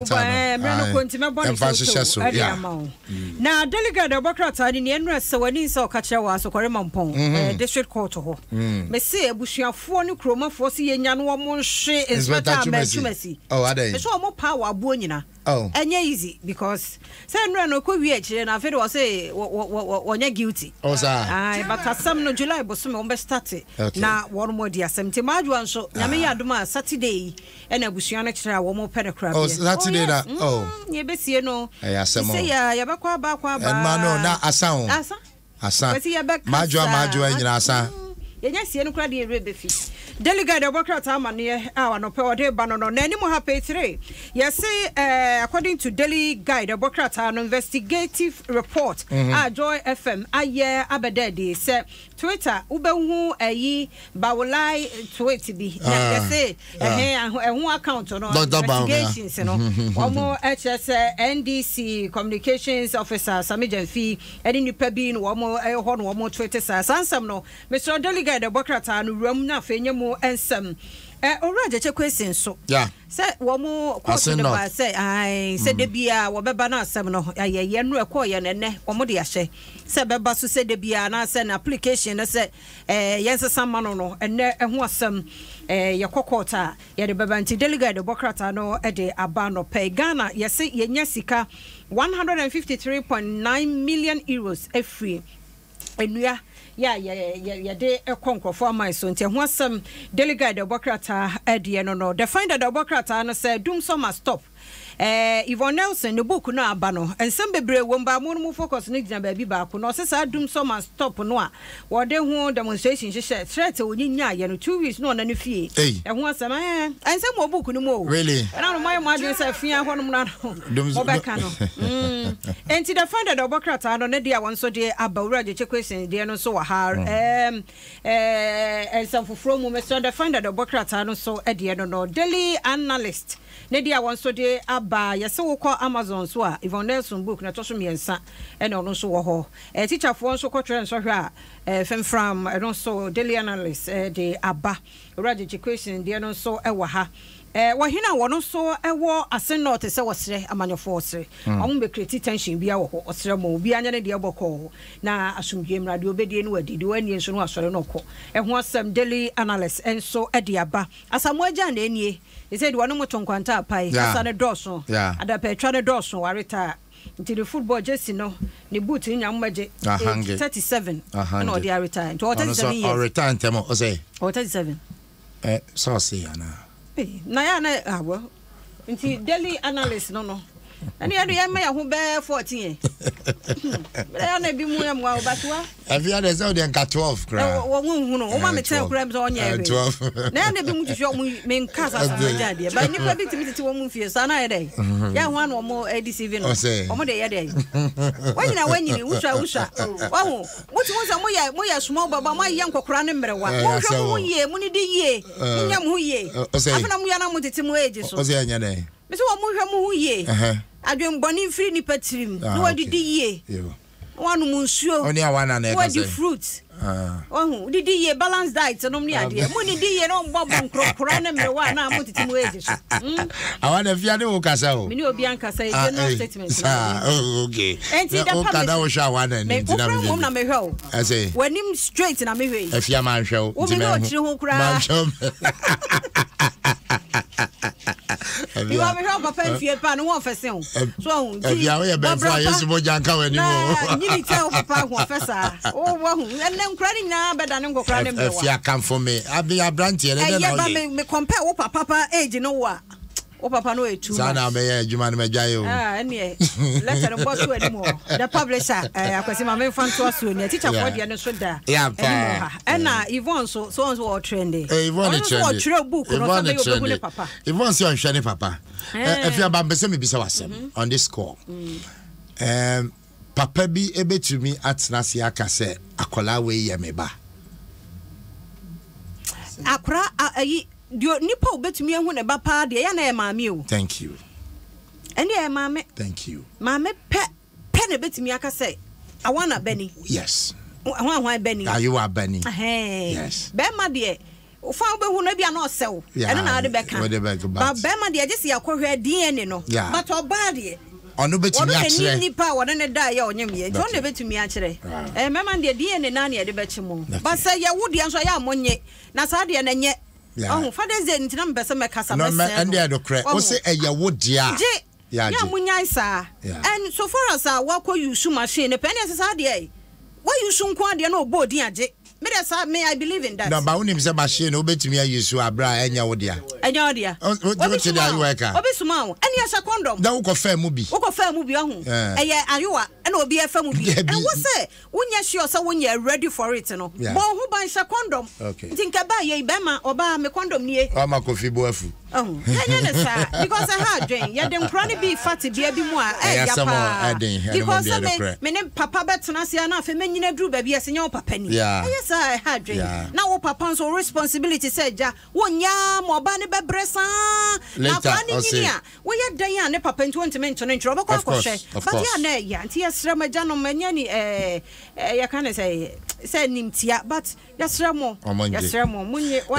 Now, delegate Obokrata in the Enrest, so when he saw Kachawa, so Corrimampong, District Court. May say, Bushia for new chroma for seeing Yanwa she is better Messi. Oh, are they? So more power, Bunina. Oh, and easy because Sandra no could be and I feel say, when you're guilty. Oh, sir. But some no July was some started. Now, one more dear, 70 Majuan, so Namia Duma Saturday, and a Bushian extra one more pedicab. Oh, Saturday, oh, you be see no. I say, Yabakwa, and Mano, not a sound. Asa, Majua, and Asa. Yes, you know, credit rebefi. Delegate Obokrata mania our no power de banono nani mo happy 3. Yes, say according to Daily Guide Obokrata an investigative report Joy FM aye abedede say Twitter ubehu ayi bawolai tweet bi yes say ehun account no investigations no omo HS NDC communications officer Samijanfi eni nipa bi no omo ho no omo Twitter sansam no Mr. Delegate Obokrata no ram na fenyemu ensem Oraje chekwesen so yeah say wo mo kwose de ba say ai say de bia wo beba na asem no ye no ekoye nene wo mo de ahye say beba so say de bia na say na application na say yense samano no ene eho asem ye kokota ye de beba nti delegate Obokrata no e de aba no pay Ghana ye say ye nya sika 153.9 million euros free enua yeah, they a conquer for my son. Tell some delegate Obokrata Eddie no. The find that Obokrata and said, Doom summer stop. Yvonne Nelson, the book no abano, and some baby won't buy more focus needs and baby back. No, says I doom summer stop no. What they want demonstration, she said, threat within 2 weeks, no, any fee. And once a man, and some more book no more. Really? And I don't mind my dear, I fear one of them. And to the find that Obokrata, I don't know, dear one so dear about Roger question, dear no so hard. And some from Mr. The find that Obokrata no so at the end no daily analyst. Nedia wants to de aba yeso ko Amazon so a Yvonne Nelson book na to so miensa e na ono so wo ho teacher for so ko trend so hwa fem from I don't so daily analyst de aba Roger question de no so e wo ha wahina wono so e wo asen not se wo sere amanyofo sere omo be create tension bia wo ho osere mo bia nya ne de bokọ na asumdwe mrade obedie no wadidi wani enso no asore no ko e ho asem daily analyst enso e de aba asamo agya na enie he said one mo tonkwanta apai asa ne doso ada pe twa ne doso wareta nti the football jersey no ne boot nya mmaje 37 no dey retire to 37 years retire ntemo o say 37 so say ana na ya na awo nti daily analyst no ani adu ya me ya ho be 14 ya na bi mu ya mwa obatwa afia de so de nka 12 kra wo hu no o ma me 10 kra so onya ebe 12 na ya na bi mu twhwe mu me nka sa sa ja de ba ni pa bi timi wo mu fie sa na ya de ya ho an wo mo edc no o mo de ya de wanyina usha wa hu muti mo sa mo ya small baba mo ya nkokora ne mrewa mo hwe mo ye mu ni de ye nya mo ye afana mo ya na mo tete mo age so o se anya de me so mo hwe mo ye adwen boni free ni patrim no wadi ye wanu munsuo oni awana na wadi fruit ohu didi ye balance diet no mni ade mo ni di ye no mbabo nkrokro na mrewa na mo titi mo age so awana fia de wo kasa o mini obi ankasa e general statement okay enti da public kada wo sha wana ni ntina me na me hwe o ase wanim straight na me hwe afia ma hwe o nti me ho kura you have help papa fie pa no won fese o so bia we be fa yesu mo janka wani mo ni tell papa won fesa o wo hu enne nkra ni na beda ne nkokra ne mwa fia kan for me abia branch ye ne na o me compare wo papa age no wa o papa no etu sana me ya adwuma ne magyae o ene letter no boss we mo the publisher akwasi ma me fan to so ne teacher for dia no so da ya pa na Yvonne so o trendy Yvonne so tire book no so be obehu ne papa Yvonne so hwe ne papa if you ba mbese me bisa wasem on this call papa bi ebetumi atena se aka se akola we ye me ba akra ayi dio nipa obetumi ehu ne ba pa de ya na e maame o thank you ene e maame thank you maame pe ne betumi aka se awana bani yes awan bani are you a bani yes be ma de Ufa obehu no bia na osew. Eno na ade beka. Ba bema de agese yakohwe DNA no. But oba de ono betumi a kire. Oni nipa wona ne da ya onyem ye. Jo ne betumi a kire. Mema de DNA na na de bechi mo. Ba se ye wodi anso ya monye. Na sa de na nye. Oh, Father's Day ntina mbese mekasa mese. No ende adokre. O se eye wodi a. Ya munyai sa. And so far as wako use machine, the penny as a why you soon quite no body age. Me, I believe in that. No, but when say machine, obey me, you so abra enya wodia. Enya wodia. What you work? Obisuma, any as a condom. That will fair movie. Oko fair movie on. Ayua, and will be a fair movie. And what say, when you're sure so when you're ready for it, no. But who buys a condom? Okay. Think about ye bema or buy me condom near. Oh, my coffee boyfu. Oh, because I had drink. You don't cranny be fatty, be a bit more. Because my name Papa Betsunasiana, feminine drew baby as in your papenny. Yes, I had drink. Now, Papa's responsibility said, ja, 1 year more banny bebressa. Later, we had Diana Papa 20 mention in trouble. Of course, but yeah, yes, Ramajan on Maniani, you can't say Nimtia, but yes, Ramo, yes, Ramo,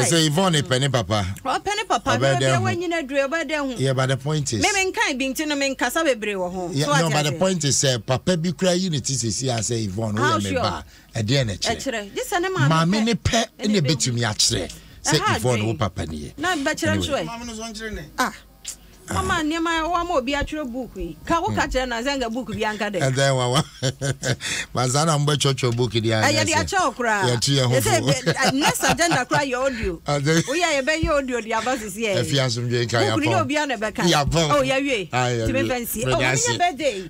say Yvonne Penny Papa. Oh, Penny Papa. When you know, yeah, but the point is, maybe kind being Tinaman Casabe home. Yeah, no, but the point is, Papa be cry unity, see, I say, Yvonne, at the end of this animal, my mini pet in a bit to me, actually. Say, Yvonne, Papa, not better. Ah. Mama, near my one be at your book. Kawo catch and Zanga book Bianca. And then, Mazana Mbecho book. I had a chokra. Next agenda cry your audio. We are a bay audio, the abbas here. If you have some drink, I have beyond a back. Oh, yeah, to be fancy. Oh, birthday.